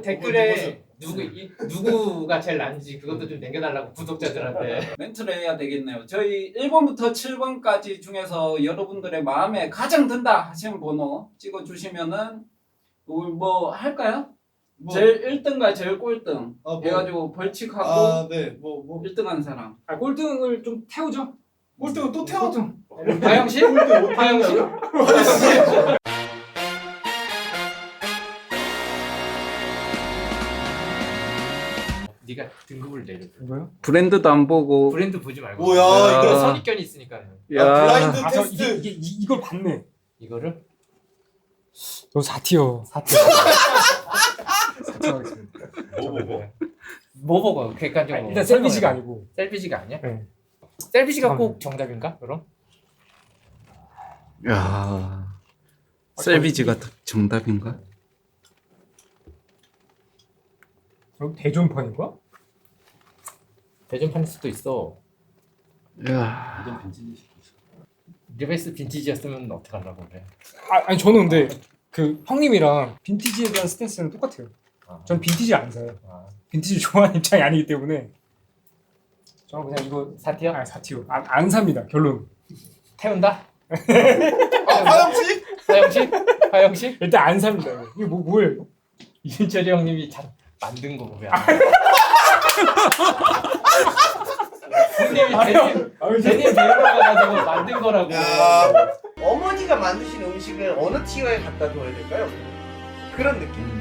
댓글에 누구가 제일 난지 그것도 좀 남겨달라고 구독자들한테. 멘트를 해야 되겠네요. 저희 1번부터 7번까지 중에서 여러분들의 마음에 가장 든다 하시는 번호 찍어주시면은 뭐 할까요? 뭐, 제일 1등과 제일 꼴등 뭐. 해가지고 벌칙하고 네, 뭐 1등 한 사람. 꼴등을 좀 태우죠. 꼴등은 또 태워. 화영씨? 화영씨? 네가 등급을 내려. 뭐요? 브랜드도 안 보고. 브랜드 보지 말고. 뭐야, 이거 이거 선입견이 있으니까. 블라인드 아, 저 테스트. 이걸 봤네. 이거를 저 4티어. 4티어. 4티어 하겠습니다. 뭐 보고 객관적으로. 일단 셀비지가 아니고. 셀비지가 아니야? 네. 셀비지가 꼭 정답인가? 그럼? 야, 셀비지가 정답인가? 그럼 대존판인가? 대전판일 수도 있어. 야, 리베이스 빈티지였으면 어떡하려고 그래. 아니 저는 근데 그 형님이랑 빈티지에 대한 스탠스는 똑같아요. 전 빈티지 안 사요. 빈티지 좋아하는 입장이 아니기 때문에 저는 그냥 이거 사티어? 4티어. 안 삽니다. 결론. 태운다? 화영씨? 화영씨? 화영씨? 일단 안 삽니다. 이거 뭐예요? 이윤철이 형님이 잘 만든 거 뭐야? 형님이 대님 데려가가지고 만든 거라고. 야. 어머니가 만드신 음식을 어느 티어에 갖다 둬야 될까요? 그런 느낌.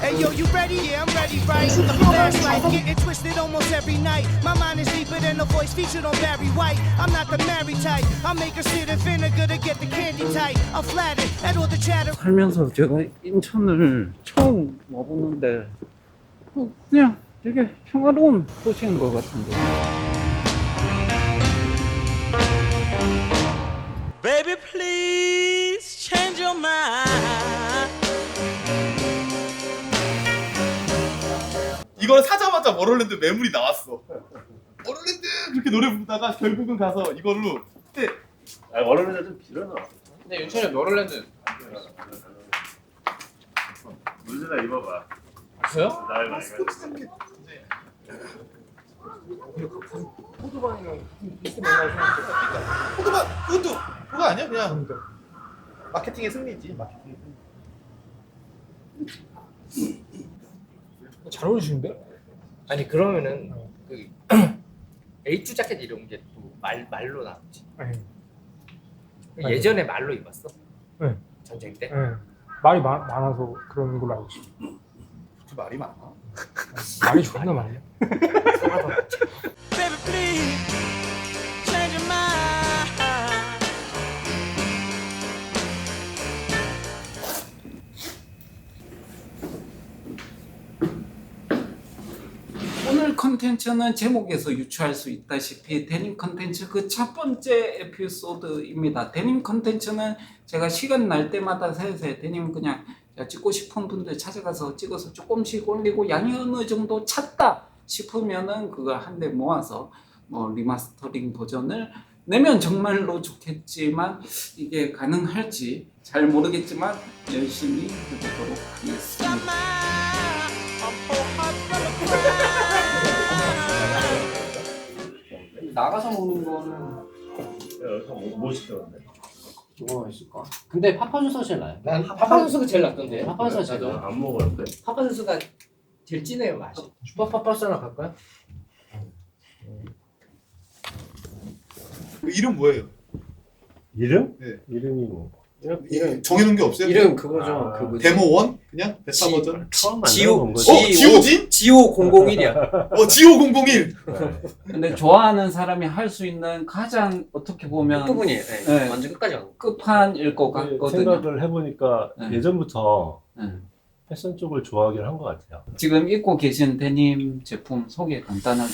Hey yo, you ready? Yeah, I'm ready, right? Flashlight, getting twisted almost every night. My mind is deeper than the voice featured on Barry White. I'm not the married type. I make her sit in vinegar to get the candy tight. I'm flattered at all the chatter. 살면서 제가 인천을 처음 와보는데 그냥 되게 평화로운 도시인 것 같은데. Baby, please change your mind. 이걸 사자마자 워럴랜드 매물이 나왔어. 워럴랜드 그렇게 노래 부르다가 결국은 가서 이걸로 그때 워럴랜드 좀 길어나. 근데 윤철이 워럴랜드 문제나 입어봐. 있어요? 나를 많이 스포츠 재킷. 포도반이랑 비슷한 생각을 생각해요. 포도만 그것도 그거 아니야? 그냥 마케팅의 승리지. 마케팅의 승리. 잘 어울리시는데? 아니 그러면은 그 A2 자켓 이런 게 또 말로 나왔지. 네. 예전에 말로 입었어? 네. 전쟁 때? 네. 말이 많아서 그런 걸로 알고 있어요. 그렇게 말이 많아. 말이 존나 많아요. Baby, please change your mind. 오늘 컨텐츠는 제목에서 유추할 수 있다시피 데님 컨텐츠 그 첫 번째 에피소드입니다. 데님 컨텐츠는 제가 시간 날 때마다 세세 데님 그냥 찍고 싶은 분들 찾아가서 찍어서 조금씩 올리고 양이 어느 정도 찼다 싶으면은 그거 한 대 모아서 뭐 리마스터링 버전을 내면 정말로 좋겠지만 이게 가능할지 잘 모르겠지만 열심히 해보도록 하겠습니다. 나가서 먹는 거는 여기서 뭐 시켰는데? 뭐가 있을까? 근데 파파존스가 제일 나요. 난 파파선수가 제일 낫던데. 파파존스가 제일 나도. 나요. 안 먹었는데? 파파선수가 제일 진해요 맛이. 슈퍼파파스나 갈까요? 그 이름 뭐예요? 이름? 네. 이름이 뭐? 정해놓은 게 없어요? 이름 그거죠. 아, 그 뭐지? 데모 1? 그냥 베타 버전? 처음 지오 만든 거지? 지오진? 지오 001이야. 지오 001. 근데 좋아하는 사람이 할 수 있는 가장 어떻게 보면 부분이에요. 네. 네. 완전 끝까지 간 거. 끝판일 것 같거든요. 생각을 해보니까 네. 예전부터 네. 패션 쪽을 좋아하긴 한 것 같아요. 지금 입고 계신 데님 제품 소개 간단하게.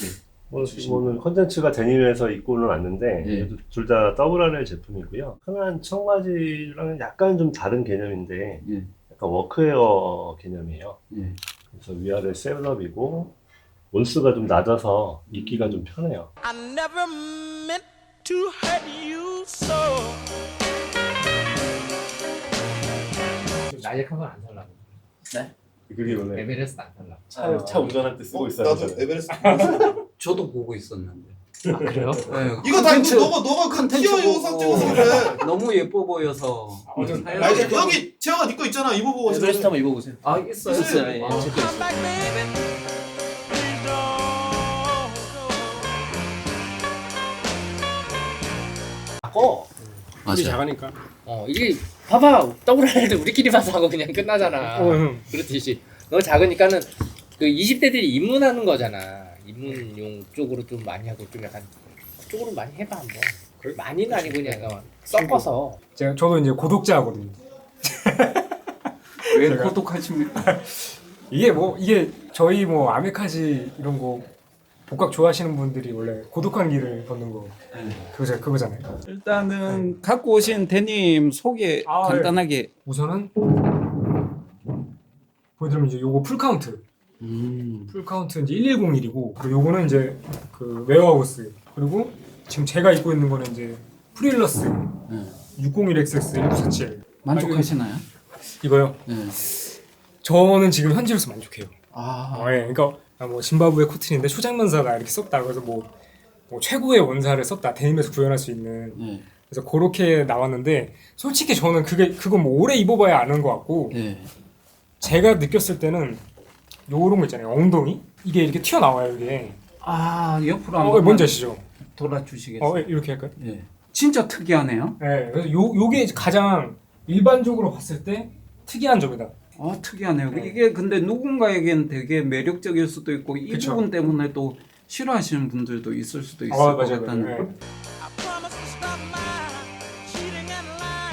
오늘 컨텐츠가 데님에서 입고는 왔는데 예. 둘 다 WRL 제품이고요. 흔한 청바지랑은 약간 좀 다른 개념인데 예. 약간 워크웨어 개념이에요. 예. 그래서 위아래 셋업이고 온수가 좀 낮아서 입기가 좀 편해요. I never meant to hurt you so. 날약한 건 안 살라고. 그게 원래 에베레스트 안 살라고. 차 운전할 때 쓰고 있어야 나도 되잖아요. 에베레스트 저도 보고 있었는데. 아 그래요? 네, 이거 다 컨텐츠- 너가 그 컨텐츠 티어 영상 보고 찍어서 그래. 너무 예뻐 보여서. 아 이제 여기 재영아 니거 있잖아 이거 보고 지금. 에베레스트 한번 입어보세요. 아 있어요. 있어요. 예, 아, 제 거 있어요. Come back, baby. Please don't go. 바꿔. 우리 작으니까. 이게 봐봐 더블 할 때 우리끼리 봐서 하고 그냥 끝나잖아. 형. 그렇듯이 너 작으니까는 그 20대들이 입문하는 거잖아. 입문용 쪽으로 좀 많이 하고 좀 약간 그쪽으로 많이 해봐 한번. 많이는 아니고 그냥 섞어서. 저도 이제 고독자거든요. 왜 제가- 고독하십니까? 이게 저희 뭐 아메카지 이런 거 복각 좋아하시는 분들이 원래 고독한 길을 걷는 거 그거잖아요. 일단은 갖고 오신 데님 소개 아, 간단하게. 우선은 보여드리면 이제 요거 풀 카운트. 풀 카운트 이제 1101이고 그리고 요거는 이제 그 웨어하우스 그리고 지금 제가 입고 있는 거는 이제 프릴러스 601XS 1947 만족하시나요? 이거요. 네. 저는 지금 현지로서 만족해요. 아, 예, 그러니까 뭐 짐바브웨 코튼인데 초장면사가 이렇게 썼다 그래서 뭐 최고의 원사를 썼다 데님에서 구현할 수 있는 네. 그래서 그렇게 나왔는데 솔직히 저는 그건 뭐 오래 입어봐야 아는 것 같고 네. 제가 느꼈을 때는 요런 거 있잖아요 엉덩이 이게 이렇게 튀어나와요 이게 아 옆으로 한번 뭔지 아시죠? 돌아주시겠어요? 이렇게 할까요? 네. 진짜 특이하네요. 네, 그래서 요게 가장 일반적으로 봤을 때 특이한 점이다. 아 특이하네요. 네. 이게 근데 누군가에겐 되게 매력적일 수도 있고 이 그쵸. 부분 때문에 또 싫어하시는 분들도 있을 수도 있을 아 것 맞아요. 같다는. 네. I promise to stop my cheating and lying.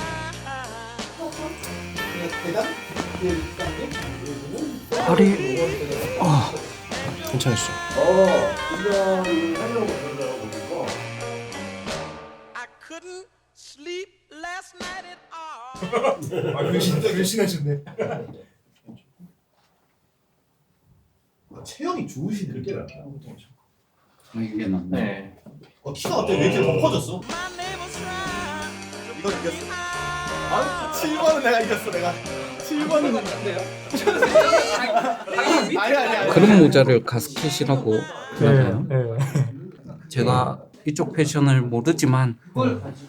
허리 괜찮으시죠? I couldn't sleep last night at all. 열심하셨네. 체형이 좋으시네. 이게 낫네. 네. 키가 어때? 왜 이렇게 더 커졌어? My neighbors try. 이건 이겼어. 아 7번은 내가 이겼어 내가. 7번은 아니. 그런 모자를 가스켓이라고 그러나요? 네. 제가 이쪽 패션을 모르지만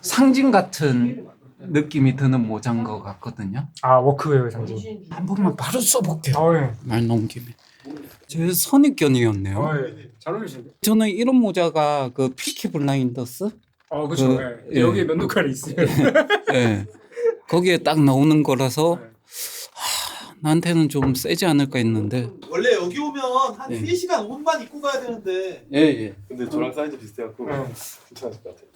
상징 같은 느낌이 드는 모자인 것 같거든요. 아 워크웨어의 상징. 한 번만 바로 써볼게요. 예. 말 넘김에. 제 선입견이었네요. 잘 어울리시는데. 저는 이런 모자가 그 피키 블라인더스? 그렇죠. 그, 예. 여기 면도칼이 있어요. 예. 거기에 딱 나오는 거라서 네. 나한테는 좀 세지 않을까 했는데. 원래 여기 오면 한 네. 3시간 옷만 입고 가야 되는데. 예, 예. 근데 저랑 사이즈 비슷해갖고 네. 괜찮을 것 같아요.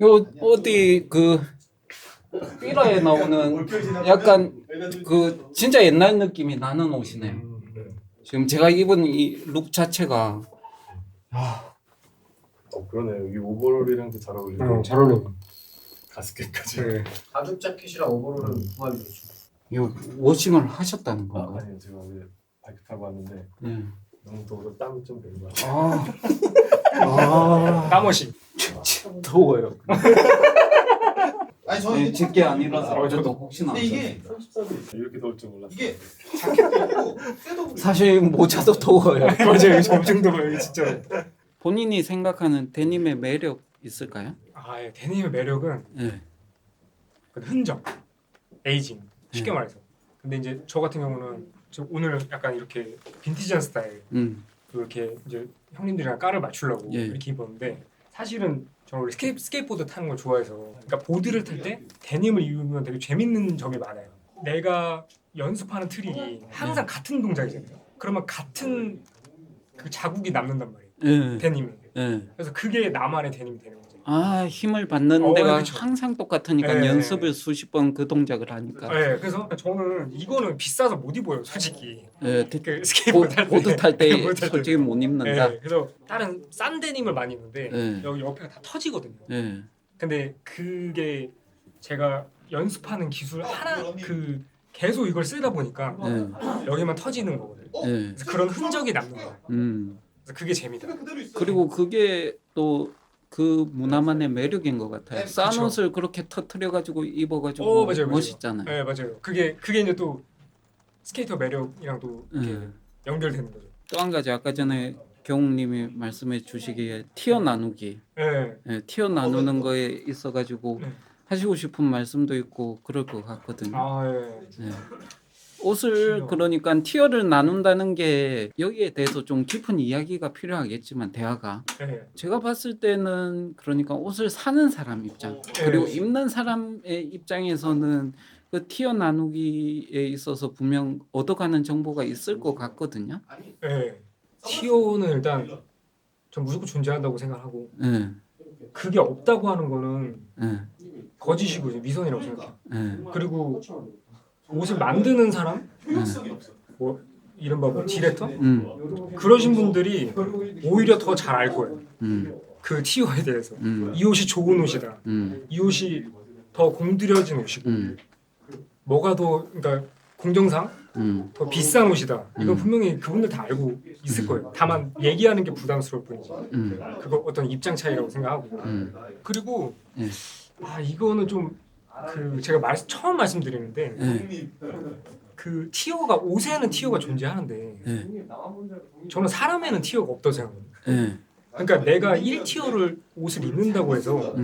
요 어디 그 삐라에 나오는 약간 그 진짜 옛날 느낌이 나는 옷이네요. 지금 제가 입은 이 룩 자체가 그러네요. 이 오버롤이랑도 잘 어울리고 잘 어울려. 가스켓까지. 네. 가죽 자켓이랑 오버롤은 구하기 좋죠. 이거 워싱을 하셨다는 건가요? 아니요, 제가 어제 바이크 타고 왔는데 네. 너무 더워서 땀이 좀 된 것 같아요. 까머시. 더워요. 아니 저는 네, 제게 아니라서 저도. 저도 혹시나. 근데 이게 34도 이렇게 더울 줄 몰랐어요. 이게 자켓도 있고 쇠도 그리고 사실 모자도 더워요. 맞아요. 이거 엄청 더워요. 진짜. 본인이 생각하는 데님의 매력 있을까요? 예. 데님의 매력은 네. 그 흔적, 에이징. 쉽게 네. 말해서. 근데 이제 저 같은 경우는 저 오늘 약간 이렇게 빈티지한 스타일 이렇게 이제 형님들이랑 깔을 맞추려고 예. 이렇게 입었는데 사실은 저는 원래 스케이트보드 타는 걸 좋아해서 그러니까 보드를 탈 때 데님을 입으면 되게 재밌는 점이 많아요. 내가 연습하는 트릭이 항상 같은 동작이잖아요. 그러면 같은 그 자국이 남는단 말이에요. 예. 데님이. 예. 그래서 그게 나만의 데님이 되는 거죠. 아 힘을 받는 데가 그쵸. 항상 똑같으니까 네. 연습을 수십 번 그 동작을 하니까. 네, 그래서 저는 이거는 비싸서 못 입어요, 솔직히. 예. 그 스케이트보드 탈 때. 보드 탈 때 보드 탈 때. 솔직히 못 입는다. 네, 그래서 다른 싼 데님을 많이 입는데 네. 여기 옆에가 다 터지거든요. 예. 근데 그게 제가 연습하는 기술 하나 그 계속 이걸 쓰다 보니까 예. 여기만 터지는 거거든. 예. 그래서 그런 흔적이 남는 거야. 그래서 그게 재미다. 그리고 그게 또 그 문화만의 매력인 것 같아요. 싼 그쵸. 옷을 그렇게 터트려 가지고 입어가지고 맞아요. 멋있잖아요. 네, 맞아요. 그게 이제 또 스케이터 매력이랑도 이렇게 연결되는 거죠. 또 한 가지 아까 전에 경욱님이 말씀해 주시기에 티어 나누기, 네. 예, 티어 나누는 거에 있어가지고 네. 하시고 싶은 말씀도 있고 그럴 것 같거든요. 아, 예. 예. 옷을 티어. 그러니까 티어를 나눈다는 게 여기에 대해서 좀 깊은 이야기가 필요하겠지만 대화가 네. 제가 봤을 때는 그러니까 옷을 사는 사람 입장 그리고 입는 사람의 입장에서는 그 티어 나누기에 있어서 분명 얻어가는 정보가 있을 것 같거든요. 네. 티오는 일단 전 무조건 존재한다고 생각하고 예, 그게 없다고 하는 거는 예, 거짓이고 이제 위선이라고 생각해요. 예, 그리고 옷을 만드는 사람, 뭐 이른바 뭐 디렉터 그러신 분들이 오히려 더 잘 알 거예요. 그 티오에 대해서 이 옷이 좋은 옷이다. 이 옷이 더 공들여진 옷이고 뭐가 더 그러니까 공정상 더 비싼 옷이다. 이건 분명히 그분들 다 알고 있을 거예요. 다만 얘기하는 게 부담스러울 뿐이지. 그거 어떤 입장 차이라고 생각하고. 그리고 예. 이거는 좀 그 제가 처음 말씀드리는데 예, 그 티어가 옷에는 티어가 존재하는데 예, 저는 사람에는 티어가 없다고 생각합니다. 예, 그러니까 내가 1티어를 옷을 입는다고 해서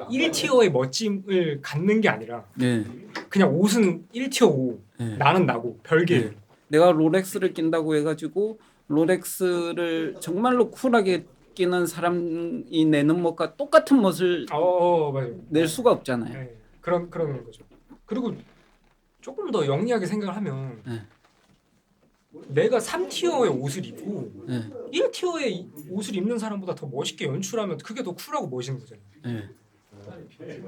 1티어의 멋짐을 갖는 게 아니라 예, 그냥 옷은 1티어고 예. 나는 나고 별개예요. 내가 롤렉스를 낀다고 해가지고 롤렉스를 정말로 쿨하게 끼는 사람이 내는 멋과 똑같은 멋을 맞아요. 낼 수가 없잖아요. 네, 그런 거죠. 그리고 조금 더 영리하게 생각을 하면 네. 내가 3티어의 옷을 입고 네. 1티어의 옷을 입는 사람보다 더 멋있게 연출하면 그게 더 쿨하고 멋있는 거잖아요. 네.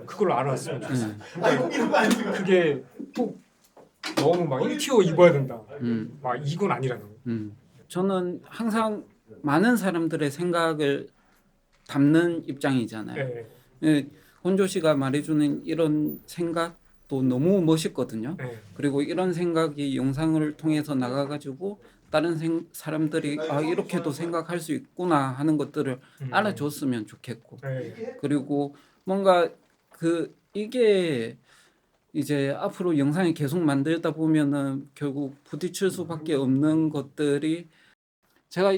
그걸 알았으면 좋겠어요. 네. 그러니까 그게 꼭 너무 막 1티어 입어야 된다. 막 이건 아니라는 거. 저는 항상 많은 사람들의 생각을 담는 입장이잖아요. 네. 예, 혼조 씨가 말해주는 이런 생각도 너무 멋있거든요. 네. 그리고 이런 생각이 영상을 통해서 나가가지고 다른 사람들이 이렇게도 생각할 수 있구나 하는 것들을 알아줬으면 좋겠고 네. 그리고 뭔가 이게 이제 앞으로 영상을 계속 만들다 보면은 결국 부딪힐 수밖에 없는 것들이 제가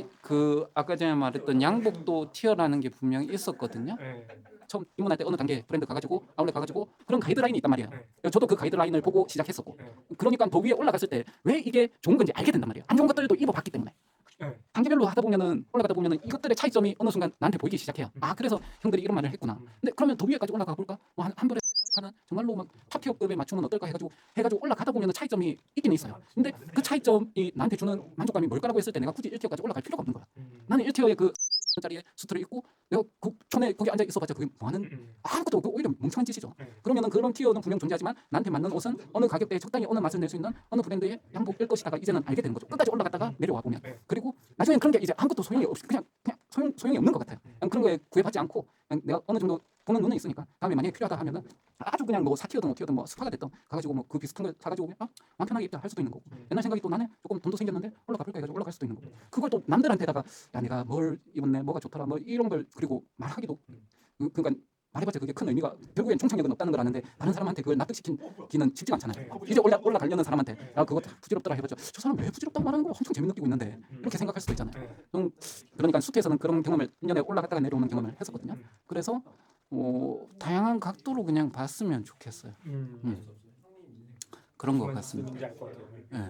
아까 전에 말했던 양복도 티어라는 게 분명히 있었거든요. 네. 처음 입문할 때 어느 단계 브랜드 가가지고 아울렛 가가지고 그런 가이드라인이 있단 말이에요. 저도 그 가이드라인을 보고 시작했었고 그러니까 더 위에 올라갔을 때 왜 이게 좋은 건지 알게 된단 말이에요. 안 좋은 것들도 입어봤기 때문에 단계별로 하다 보면은 올라가다 보면은 이것들의 차이점이 어느 순간 나한테 보이기 시작해요. 그래서 형들이 이런 말을 했구나. 근데 그러면 더 위에까지 올라가 볼까? 뭐 한 벌에 하는 정말로 막 탑티어급에 맞추면 어떨까 해가지고 올라가다 보면은 차이점이 있긴 있어요. 근데 그 차이점이 나한테 주는 만족감이 뭘까라고 했을 때 내가 굳이 1티어까지 올라갈 필요가 없는 거야. 나는 1티어의 그 짜리의 수트를 입고 내가 촌에 거기 앉아 있어봤자 그게 뭐하는 아무것도 없고 오히려 멍청한 짓이죠. 그러면은 그런 티어는 분명 존재하지만 나한테 맞는 옷은 어느 가격대에 적당히 어느 맛을 낼 수 있는 어느 브랜드의 양복일 것이다가 이제는 알게 되는 거죠. 끝까지 올라갔다가 내려와 보면 그리고 나중엔 그런 게 이제 아무것도 소용이 없이 그냥 소용이 없는 것 같아요. 그런 거에 구애받지 않고 그냥 내가 어느 정도 보는 눈은 있으니까 다음에 만약에 필요하다 하면은 아주 그냥 뭐 4티어든 5티어든 뭐 스파가 됐든 가가지고 뭐 그 비슷한 걸 사가지고 마음 편하게 입자 할 수도 있는 거고 옛날 생각이 또 나는 조금 돈도 생겼는데 올라가 볼까 해가지고 올라갈 수도 있는 거고 그걸 또 남들한테다가 야 내가 뭘 입었네 뭐가 좋더라 뭐 이런 걸 그리고 말하기도 그러니까 말해봤자 그게 큰 의미가 결국엔 총창력은 없다는 걸 아는데 다른 사람한테 그걸 납득시키기는 쉽지가 않잖아요. 이제 올라가려는 사람한테 야 그거 부질없더라 해봤자 저 사람 왜 부질없다고 말하는 거 엄청 재미 느끼고 있는데 이렇게 생각할 수도 있잖아요. 그러니까 수트에서는 그런 경험을 1년에 올라갔다가 내려오는 경험을 했었거든요. 그래서 다양한 각도로 그냥 봤으면 좋겠어요. 그런 것 같습니다. 네.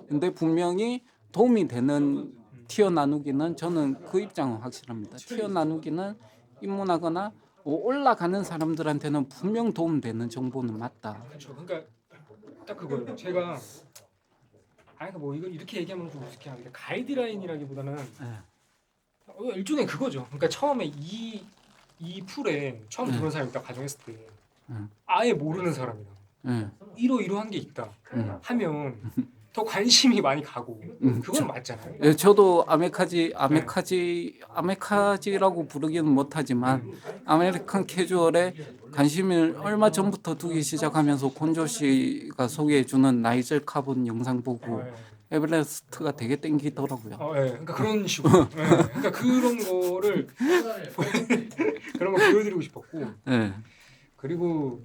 근데 분명히 도움이 되는 티어 나누기는 저는 그 입장은 확실합니다. 티어 나누기는 입문하거나 올라가는 사람들한테는 분명 도움되는 정보는 맞다. 그렇죠. 그러니까 딱 그거예요. 제가 뭐 이거 이렇게 얘기하면 좀 어색한데 가이드라인이라기보다는 일종의 그거죠. 그러니까 처음에 이 풀에 처음 들어온 사람이 있다 가정했을 때 아예 모르는 사람이다. 이러한 게 있다 하면 더 관심이 많이 가고 그건 맞잖아요. 예, 저도 아메카지라고 부르기는 못하지만 아메리칸 캐주얼에 관심을 얼마 전부터 두기 시작하면서 곤조 씨가 소개해주는 나이젤 카본 영상 보고 에베레스트가 되게 땡기더라고요. 예, 그러니까 그런 식으로. 예, 그러니까 그런 거를 그런 거 보여드리고 싶었고. 예. 그리고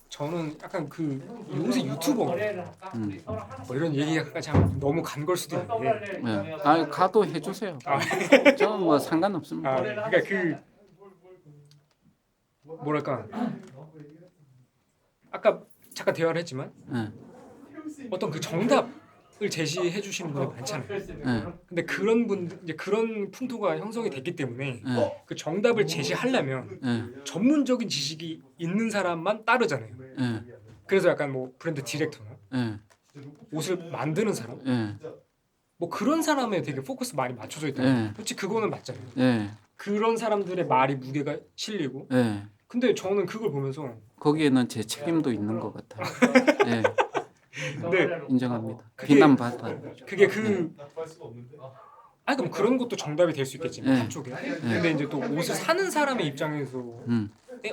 저는 약간 그 요새 유튜버 뭐 이런 얘기가 참 너무 간 걸 수도 있는데. 예. 아, 가도 해주세요. 저는 뭐 상관없습니다. 그러니까 그 뭐랄까 아까 잠깐 대화를 했지만 예. 어떤 그 정답을 제시해 주시는 분이 많잖아요. 예. 근데 그런 분 이제 그런 풍토가 형성이 됐기 때문에 예. 그 정답을 제시하려면 예. 전문적인 지식이 있는 사람만 따르잖아요. 예. 그래서 약간 뭐 브랜드 디렉터나 예. 옷을 만드는 사람 예. 뭐 그런 사람에 되게 포커스 많이 맞춰져 있다. 예. 솔직히 그거는 맞잖아요. 예. 그런 사람들의 말이 무게가 실리고. 예. 근데 저는 그걸 보면서 거기에는 제 책임도 있는 것 같아요. 예. 근데 인정합니다. 그게- 비난받아. 그게 그럼 그런 것도 정답이 될 수 있겠지만 네. 한쪽에. 근데 이제 또 옷을 사는 사람의 입장에서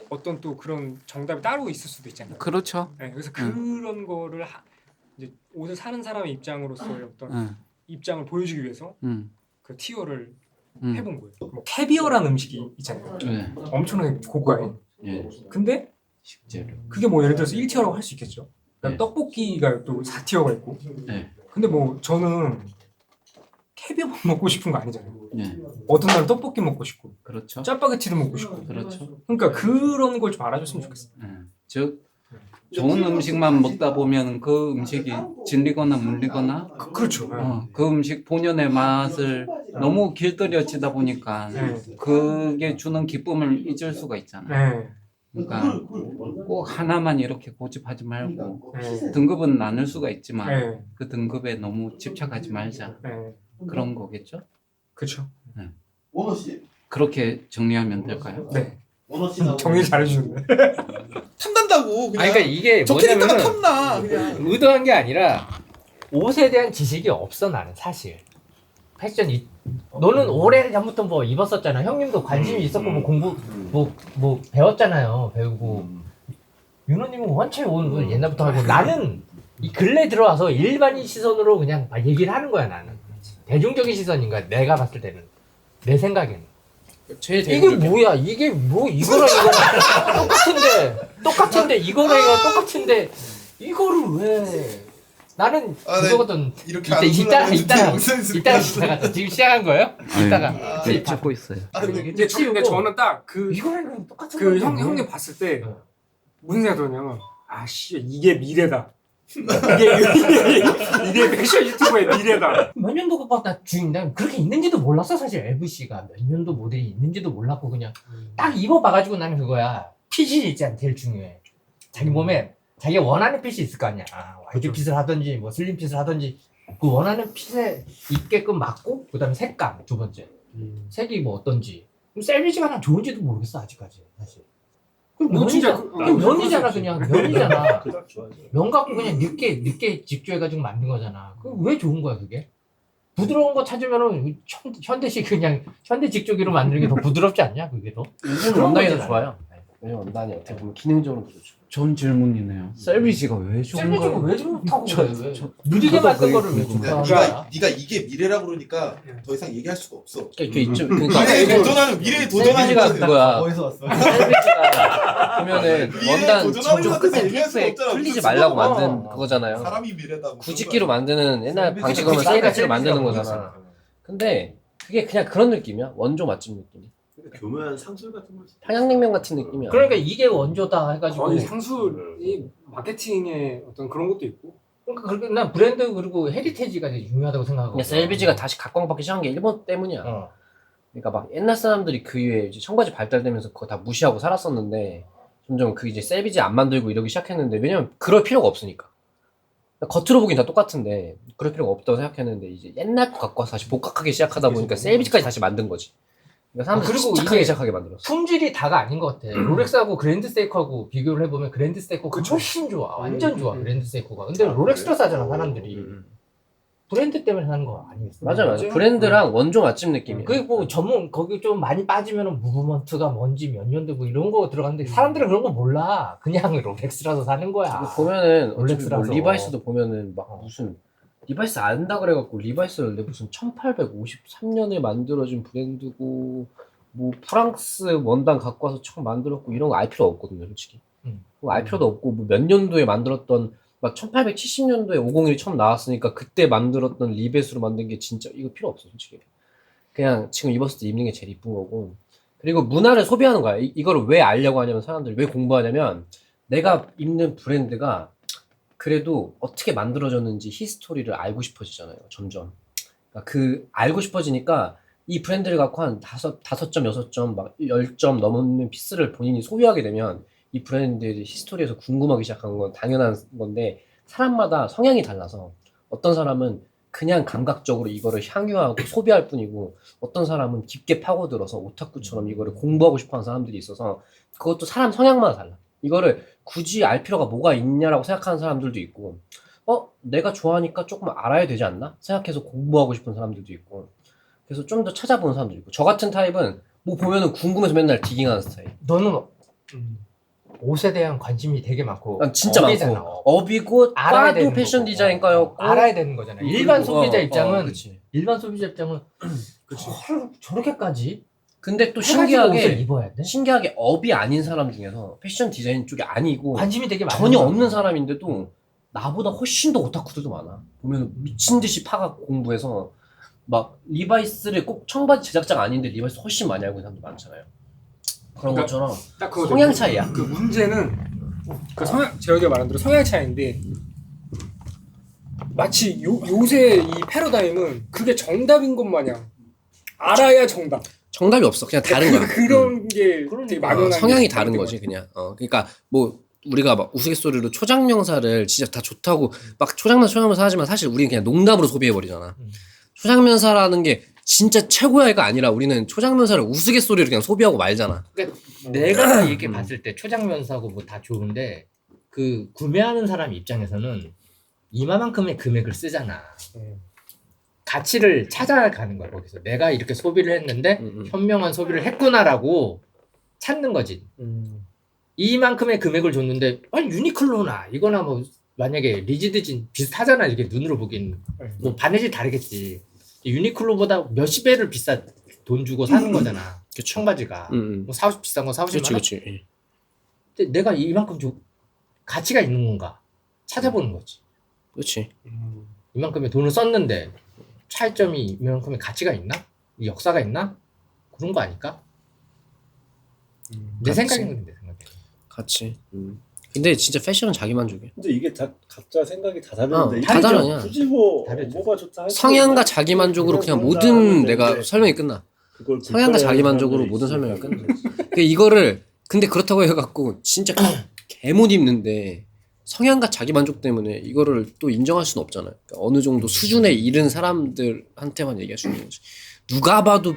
어떤 또 그런 정답이 따로 있을 수도 있잖아요. 그렇죠. 네, 그래서 그런 거를 이제 옷을 사는 사람의 입장으로서의 어떤 입장을 보여주기 위해서 그 티어를 해본 거예요. 뭐 캐비어라는 음식이 있잖아요. 예. 엄청나게 고가인. 예. 근데 식재료. 그게 뭐 예를 들어서 1티어라고 할 수 있겠죠. 네. 떡볶이가 또 4티어가 있고. 네. 근데 뭐 저는 캐비어만 먹고 싶은 거 아니잖아요. 예. 어떤 날은 떡볶이 먹고 싶고 그렇죠. 짜파게티도 먹고 싶고. 그렇죠. 그러니까 그런 걸 좀 알아줬으면 좋겠어요. 즉 좋은 음식만 먹다 보면 그 음식이 질리거나 물리거나 그렇죠. 그 음식 본연의 맛을 너무 길들여지다 보니까 그게 주는 기쁨을 잊을 수가 있잖아요. 네. 그러니까 꼭 하나만 이렇게 고집하지 말고 네. 등급은 나눌 수가 있지만 네. 그 등급에 너무 집착하지 말자. 네. 그런 거겠죠? 그렇죠. 원호 씨. 그렇게 정리하면 될까요? 네. 원호 씨나 정리 잘해주는데. 탐난다고 그냥. 아니 그러니까 이게 저 캐릭터가 뭐냐면은 탐나 그냥. 의도한 게 아니라 옷에 대한 지식이 없어 나는 사실. 패션 너는 오래전부터 뭐 입었었잖아. 형님도 관심이 있었고 뭐 공부 뭐 배웠잖아요. 배우고 윤호님은 원체 옷을 옛날부터 하고 나는 이 근래 들어와서 일반인 시선으로 그냥 막 얘기를 하는 거야 나는. 대중적인 시선인 거야 내가 봤을 때는. 내 생각에는. 이게 뭐야? 이게 뭐 이거랑 이거랑 똑같은데 이거랑 이거 똑같은데 이거를 왜? 나는 그거거든. 이렇게 이따가 지금 시작한 거예요? 이따가 찍고 있어요. 근데 저는 딱 이거랑 똑같은 그 형님 봤을 때 무슨 생각 들었냐면 아씨 이게 미래다. 이게 패션 유튜버의 미래다. 몇 년도가 난 그렇게 있는지도 몰랐어 사실 LVC가 몇 년도 모델이 있는지도 몰랐고 그냥 딱 입어봐가지고 나는 그거야. 핏이 있잖아 제일 중요해. 자기 몸에 자기가 원하는 핏이 있을 거 아니야. 와이드 핏을 하든지 뭐 슬림 핏을 하든지 그 원하는 핏에 입게끔 맞고 그다음에 색감 두 번째 색이 뭐 어떤지 셀비지가 난 좋은지도 모르겠어 아직까지 사실. 뭐 진짜 면이잖아 그냥 면이잖아. 면 갖고 그냥 늦게 직조해가지고 만든 거잖아. 그 왜 좋은 거야 그게? 부드러운 거 찾으면은 현대식 그냥 현대 직조기로 만드는 게 더 부드럽지 않냐 그게 더? 요즘 원단이 더 좋아요. 왜냐면 원단이 어떻게 보면 기능적으로 좋죠. 좋은 질문이네요. 셀비지가 왜 좋은 셀비지가 거예요? 왜 좋다고 왜? 느리게 만든 거를 왜 좋다고 네가 이게 미래라고 그러니까 더 이상 얘기할 수가 없어. 그러니까 이쪽 그러니까 미래에 도전하는 셀비지가 거지. 그거야. 어디서 왔어? 셀비지가 보면은 원단 도전하는 좀 거한테 끝에 얘기할 수가 테이프에 없잖아. 풀리지 무슨 말라고 수가 만든 없어. 그거잖아요. 사람이 미래다. 구직기로 만드는 옛날 방식으로 셀비지로 만드는 거잖아. 근데 그게 그냥 그런 느낌이야. 원조 맛집 느낌. 교묘한 상술 같은 거지. 평양냉면 같은 느낌이야. 그러니까 이게 원조다 해가지고 거의 상술이 마케팅의 어떤 그런 것도 있고. 그러니까 난 브랜드 그리고 헤리테지가 되게 중요하다고 생각하고. 그냥 셀비지가 다시 각광받기 시작한 게 일본 때문이야. 그러니까 막 옛날 사람들이 그 이후에 이제 청바지 발달되면서 그거 다 무시하고 살았었는데 점점 그 이제 셀비지 안 만들고 이러기 시작했는데 왜냐면 그럴 필요가 없으니까. 겉으로 보긴 다 똑같은데 그럴 필요가 없다고 생각했는데 이제 옛날 거 갖고 와서 다시 복각하기 시작하다 보니까 셀비지까지 다시 만든 거지. 그러니까 사람들이 그리고 착하게 이게 시작하게 만들었어. 품질이 다가 아닌 것 같아. 롤렉스하고 그랜드 세이코하고 비교를 해보면 그랜드 세이코가 훨씬 좋아. 완전 좋아 그랜드 세이코가. 근데 롤렉스로 사잖아 사람들이. 브랜드 때문에 하는 거 아니겠어요? 맞아. 브랜드랑 원조 맛집 느낌이야. 그리고 전문 거기 좀 많이 빠지면은 무브먼트가 뭔지 몇 년도고 이런 거 들어갔는데 사람들은 그런 거 몰라. 그냥 롤렉스라서 사는 거야. 보면은 어차피 뭐 롤렉스라서. 리바이스도 보면은 막 무슨 리바이스 안다 그래갖고 리바이스를 무슨 1853년에 만들어진 브랜드고 뭐 프랑스 원단 갖고 와서 처음 만들었고 이런 거 알 필요 없거든요, 솔직히. 그거 알 필요도 없고 뭐 몇 년도에 만들었던 막 1870년도에 501이 처음 나왔으니까 그때 만들었던 리벳으로 만든 게 진짜 이거 필요 없어, 솔직히. 그냥 지금 입었을 때 입는 게 제일 이쁜 거고. 그리고 문화를 소비하는 거야. 이거를 왜 알려고 하냐면 사람들이 왜 공부하냐면 내가 입는 브랜드가 그래도 어떻게 만들어졌는지 히스토리를 알고 싶어지잖아요, 점점. 그러니까 그 알고 싶어지니까 이 브랜드를 갖고 한 5점, 6점, 막 10점 넘는 피스를 본인이 소유하게 되면 이 브랜드의 히스토리에서 궁금하기 시작하는 건 당연한 건데 사람마다 성향이 달라서 어떤 사람은 그냥 감각적으로 이거를 향유하고 소비할 뿐이고 어떤 사람은 깊게 파고들어서 오타쿠처럼 이거를 공부하고 싶어하는 사람들이 있어서 그것도 사람 성향마다 달라. 이거를 굳이 알 필요가 뭐가 있냐라고 생각하는 사람들도 있고 내가 좋아하니까 조금 알아야 되지 않나? 생각해서 공부하고 싶은 사람들도 있고 그래서 좀 더 찾아보는 사람도 있고 저 같은 타입은 뭐 보면은 궁금해서 맨날 디깅하는 스타일. 너는 옷에 대한 관심이 되게 많고 진짜 업이잖아, 많고 업이고 과도 패션 디자인과였고 알아야 되는 거잖아. 일반 소비자 입장은 그치. 일반 소비자 입장은 저렇게까지 근데 또 해가지고 옷을 신기하게 입어야 돼? 신기하게 업이 아닌 사람 중에서 패션 디자인 쪽이 아니고 관심이 되게 많아. 전혀 없는 사람인데도 나보다 훨씬 더 오타쿠들도 많아. 보면 미친 듯이 파가 공부해서 막 리바이스를 꼭 청바지 제작자가 아닌데 리바이스 훨씬 많이 알고 있는 사람도 많잖아요. 그런 그러니까 것처럼 딱 그거 성향 차이야. 그 문제는 그 성향 제가 말한 대로 성향 차이인데 마치 요새 이 패러다임은 그게 정답인 것 마냥 알아야 정답. 정답이 없어. 그냥 다른 거야. 그런 게 되게 막연한 성향이 게 다른 거지 그냥. 그러니까 뭐 우리가 막 우스갯소리로 초장명사를 진짜 다 좋다고 막 초장명사 하지만 사실 우리는 그냥 농담으로 소비해버리잖아. 초장면사라는 게 진짜 최고야가 아니라 우리는 초장면사를 우스갯소리로 그냥 소비하고 말잖아. 그러니까 내가 이렇게 봤을 때 초장면사고 뭐 다 좋은데 그 구매하는 사람 입장에서는 이만큼의 금액을 쓰잖아. 가치를 찾아가는 거야 거기서. 내가 이렇게 소비를 했는데 현명한 소비를 했구나라고 찾는 거지. 이만큼의 금액을 줬는데 유니클로나 이거나 뭐 만약에 리지드진 비슷하잖아. 이게 눈으로 보기엔 뭐 바느질 다르겠지. 유니클로보다 몇십 배를 비싸 돈 주고 사는 거잖아. 청바지가 뭐 비싼 거 40, 50만 원. 그치. 근데 내가 이만큼 가치가 있는 건가 찾아보는 거지. 그렇지. 이만큼의 돈을 썼는데 차이점이 이만큼의 가치가 있나? 역사가 있나? 그런 거 아닐까? 내 생각에는 내 생각에. 같이. 근데 진짜 패션은 자기 만족이야. 근데 이게 다 각자 생각이 다 다른데 다 다르냐. 굳이 뭐 다르죠. 뭐가 좋다 할 성향과 필요가 자기 만족으로 그냥 그냥 모든 그런다 내가 하는데 설명이 끝나. 그걸 성향과 자기 불편해하는 만족으로 사람들이 모든 설명이 있으니까. 끝나. 그러니까 이거를 근데 그렇다고 해갖고 진짜 개못 입는데 성향과 자기 만족 때문에 이거를 또 인정할 수는 없잖아요. 그러니까 어느 정도 수준에 이른 사람들한테만 얘기할 수 있는 거지. 누가 봐도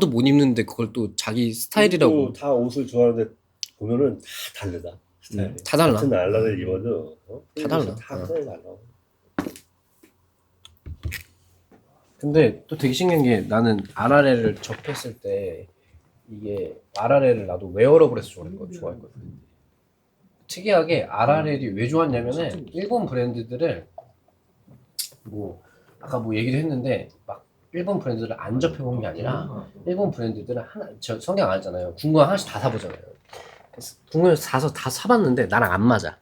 못 입는데 그걸 또 자기 스타일이라고. 또 다 옷을 좋아하는데 보면은 다 다르다. 스타일이. 다 달라. 같은 알라를 입어도 다 달라. 다 스타일이 달라. 근데 또 되게 신기한 게 나는 아라레를 접했을 때 이게 아라레를 나도 웨어러블에서 좋아했거든. 특이하게 아라렐이 왜 좋았냐면은 일본 브랜드들을 뭐 아까 뭐 얘기도 했는데 막 일본 브랜드들을 안 접해본 게 아니라 일본 브랜드들은 저 성경 안 하잖아요. 궁금 하나씩 다 사보잖아요. 그래서 궁금을 사서 다 사봤는데 나랑 안 맞아.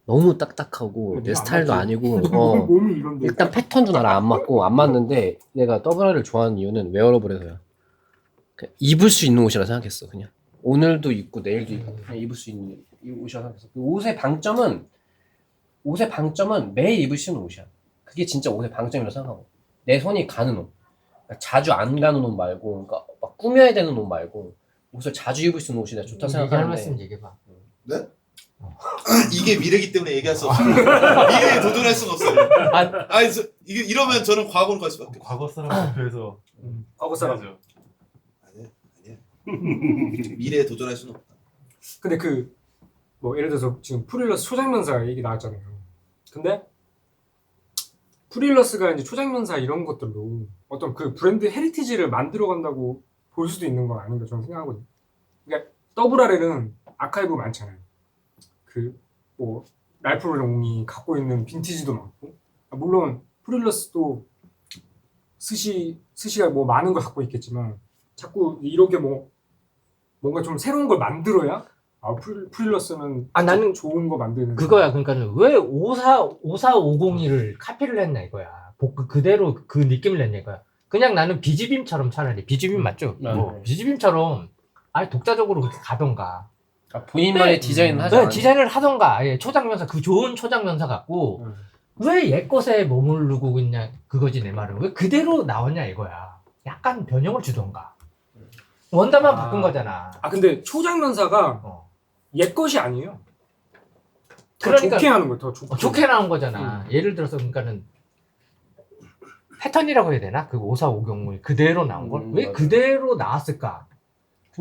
너무 딱딱하고 내 스타일도 아니고 몸이 이런데 일단 패턴도 나랑 안 맞고 안 맞는데 내가 더블아를 좋아하는 이유는 웨어러블에서야. 그냥 입을 수 있는 옷이라 생각했어. 그냥 오늘도 입고 내일도 입고 그냥 입을 수 있는 옷이라 생각했어. 그 옷의 방점은 매일 입을 수 있는 옷이야. 그게 진짜 옷의 방점이라고 생각하고 내 손이 가는 옷. 그러니까 자주 안 가는 옷 말고 그러니까 막 꾸며야 되는 옷 말고 옷을 자주 입을 수 있는 옷이 내가 좋다 얘기할 말씀 생각하는데 얘기해봐. 네? 이게 미래기 때문에 얘기할 수 없어요. 미래에 도전할 수는 없어요. 아니, 이게 이러면 저는 과거로 갈 수밖에 없어요. 과거 사람 대표해서 과거 사람. 아니야. 미래에 도전할 수는 없다. 근데 그 뭐 예를 들어서 지금 프릴러스 초장면사 얘기 나왔잖아요. 근데 프릴러스가 이제 초장면사 이런 것들로 어떤 그 브랜드 헤리티지를 만들어 간다고 볼 수도 있는 건 아닌가 저는 생각하거든요. 그러니까 더블RL은 아카이브 많잖아요. 그 뭐 랄프 롱이 갖고 있는 빈티지도 많고, 물론 프릴러스도 스시가 뭐 많은 걸 갖고 있겠지만 자꾸 이렇게 뭐 뭔가 좀 새로운 걸 만들어야 프릴러스는 나는 좋은 거 만드는 그거야. 그러니까 왜 54501을 카피를 했냐 이거야. 그대로 그 느낌을 냈냐 이거야. 그냥 나는 비즈빔처럼 차라리 비즈빔 맞죠? 비즈빔처럼 아예 독자적으로 그렇게 가던가. 본인만의 디자인을 하지 않아요. 디자인을 하던가. 아예 초장면사 그 좋은 초장면사 갖고 왜 옛것에 머무르고 있냐 그거지 내 말은. 왜 그대로 나오냐 이거야. 약간 변형을 주던가. 원단만 바꾼 거잖아. 근데 초장면사가 옛 것이 아니에요. 더 그러니까 좋게 하는 거예요. 더 좋게 나온 거잖아. 예를 들어서 그러니까는 패턴이라고 해야 되나? 그 54501 그대로 나온 걸 왜 그대로 나왔을까?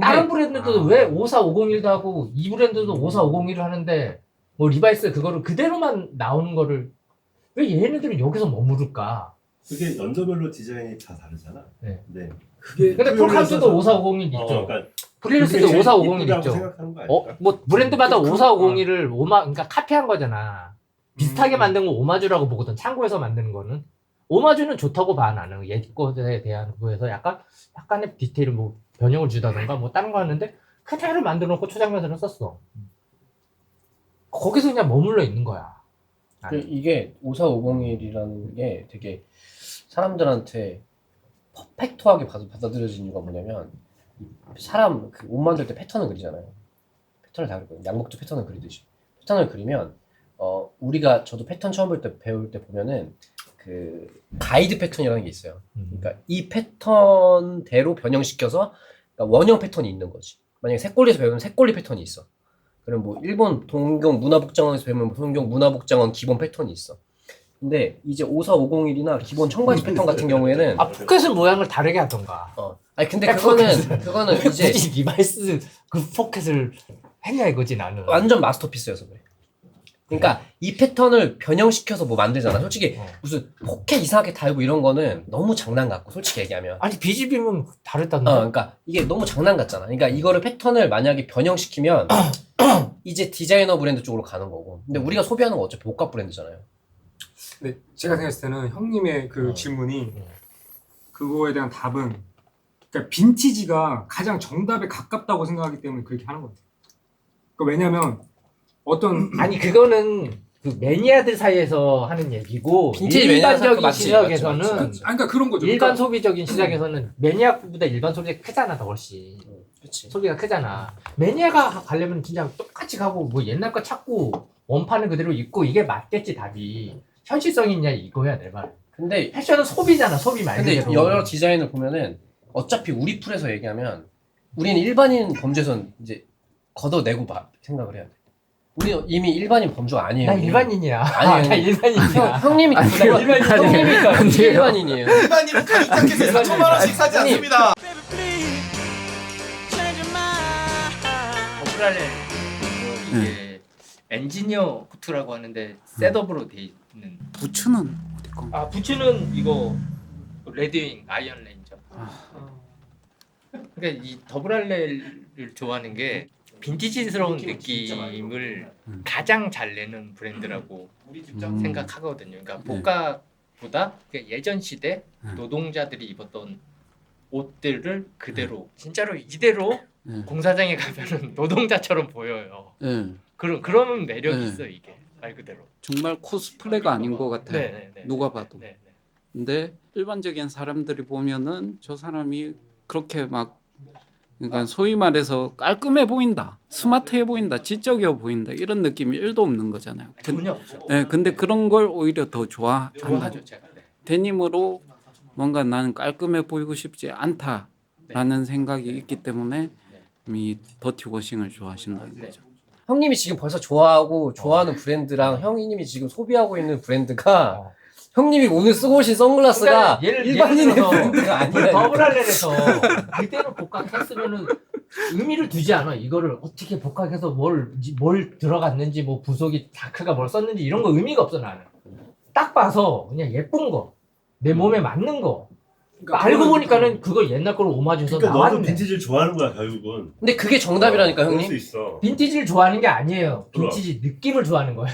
다른 브랜드도 왜 54501도 하고 이 브랜드도 54501을 하는데 뭐 리바이스 그거를 그대로만 나오는 거를 왜 얘네들은 여기서 머무를까? 그게 연도별로 디자인이 다 다르잖아. 네. 네. 근데 폴카스도 5450이 있죠. 그러니까 프릴러스도 5450이 있죠. 생각하는 거 아닐까? 뭐 브랜드마다 5450을 그러니까 카피한 거잖아. 비슷하게 만든 거 오마주라고 보거든. 창고에서 만드는 거는. 오마주는 좋다고 봐 나는. 옛 것에 대한 거에서 약간의 디테일을 뭐 변형을 주다던가 뭐 다른 거 하는데 그대로 만들어 놓고 초장면서는 썼어. 거기서 그냥 머물러 있는 거야. 이게 54501이라는 게 되게 사람들한테 퍼펙트하게 받아들여진 이유가 뭐냐면, 사람 그 옷 만들 때 패턴을 그리잖아요. 패턴을 다 그리거든요. 양복도 패턴을 그리듯이. 패턴을 그리면 저도 패턴 처음 배울 때 보면은 그 가이드 패턴이라는 게 있어요. 그러니까 이 패턴대로 변형시켜서, 그러니까 원형 패턴이 있는 거지. 만약에 색골리에서 배우면 색골리 패턴이 있어. 그럼 뭐 일본 동경 문화복장원에서 배우면 동경 문화복장원 기본 패턴이 있어. 근데 이제 54501이나 기본 청바지 패턴 같은 경우에는 포켓은 모양을 다르게 하던가. 아니 근데 그거는 이제 굳이 리바이스 그 포켓을 했냐 이거지 나는. 완전 마스터피스여서 그래. 그러니까 이 패턴을 변형시켜서 뭐 만들잖아. 솔직히 무슨 포켓 이상하게 달고 이런 거는 너무 장난 같고, 솔직히 얘기하면. 아니 비즈빔은 다르다는데. 그러니까 이게 너무 장난 같잖아. 그러니까 이거를 패턴을 만약에 변형시키면 이제 디자이너 브랜드 쪽으로 가는 거고. 근데 우리가 소비하는 건 어차피 복합 브랜드잖아요. 근데 제가 생각했을 때는 형님의 그 질문이 그거에 대한 답은, 그러니까 빈티지가 가장 정답에 가깝다고 생각하기 때문에 그렇게 하는 것 같아요. 그러니까 왜냐면 아니 그거는 그 매니아들 사이에서 하는 얘기고, 빈티지 일반적인 맞지, 시장에서는 그러니까 그런 거죠. 일반 소비적인 시장에서는 매니아보다 일반 소비가 크잖아 더 훨씬. 그치. 소비가 크잖아. 매니아가 가려면 진짜 똑같이 가고 뭐 옛날 거 찾고 원판은 그대로 입고 이게 맞겠지 답이. 현실성이 있냐 이거야 내 말. 근데 패션은 소비잖아, 소비 말 근데 그대로. 여러 디자인을 보면은 어차피 우리 풀에서 얘기하면 우리는 일반인 범죄선 이제 걷어내고 생각을 해야 돼. 우리는 이미 일반인 범죄가 아니에요. 난 일반인이야. 아니에요. 나 일반인이야. 형님이 형님이 일반인이에요. 일반인은 가죽 자켓에 4천만 원씩 사지 않습니다. 더블RL 이게 엔지니어 부츠라고 하는데 셋업으로 돼 있는. 부츠는 어디 거? 부츠는 이거 레드윙 아이언 레인저. 그러니까 이 더블RL을 좋아하는 게 빈티지스러운 느낌을 가장 잘 내는 브랜드라고 생각하거든요. 그러니까 복각보다 예전 시대 노동자들이 입었던 옷들을 그대로 진짜로 이대로 공사장에 가면은 노동자처럼 보여요. 그런 매력이 있어 이게 말 그대로. 정말 코스프레가 아닌 것 같아요. 네네네. 누가 봐도. 네네. 근데 일반적인 사람들이 보면은 저 사람이 그렇게 막, 그러니까 소위 말해서 깔끔해 보인다, 스마트해 보인다, 지적이어 보인다 이런 느낌이 1도 없는 거잖아요. 전혀 없죠. 네, 근데 그런 걸 오히려 더 좋아한다. 좋아하죠 제가. 네. 데님으로 뭔가 나는 깔끔해 보이고 싶지 않다라는 생각이 있기 때문에 이 더티워싱을 좋아하신다는 거죠. 형님이 지금 벌써 좋아하는 브랜드랑 형님이 지금 소비하고 있는 브랜드가 형님이 오늘 쓰고 오신 선글라스가 그러니까 일반인의 예를 들어서 브랜드가 아니라. 더블RL에서 그대로 복각했으면은 의미를 두지 않아. 이거를 어떻게 복각해서 뭘 들어갔는지 뭐 부속이 다크가 뭘 썼는지 이런 거 의미가 없어 나는. 딱 봐서 그냥 예쁜 거, 내 몸에 맞는 거. 그러니까 알고 보니까는 그거 옛날 걸로 오마주해서 그러니까 너도 나왔네. 빈티지를 좋아하는 거야 결국은. 근데 그게 정답이라니까 그럴 형님. 수 있어. 빈티지를 좋아하는 게 아니에요. 빈티지 느낌을 좋아하는 거예요.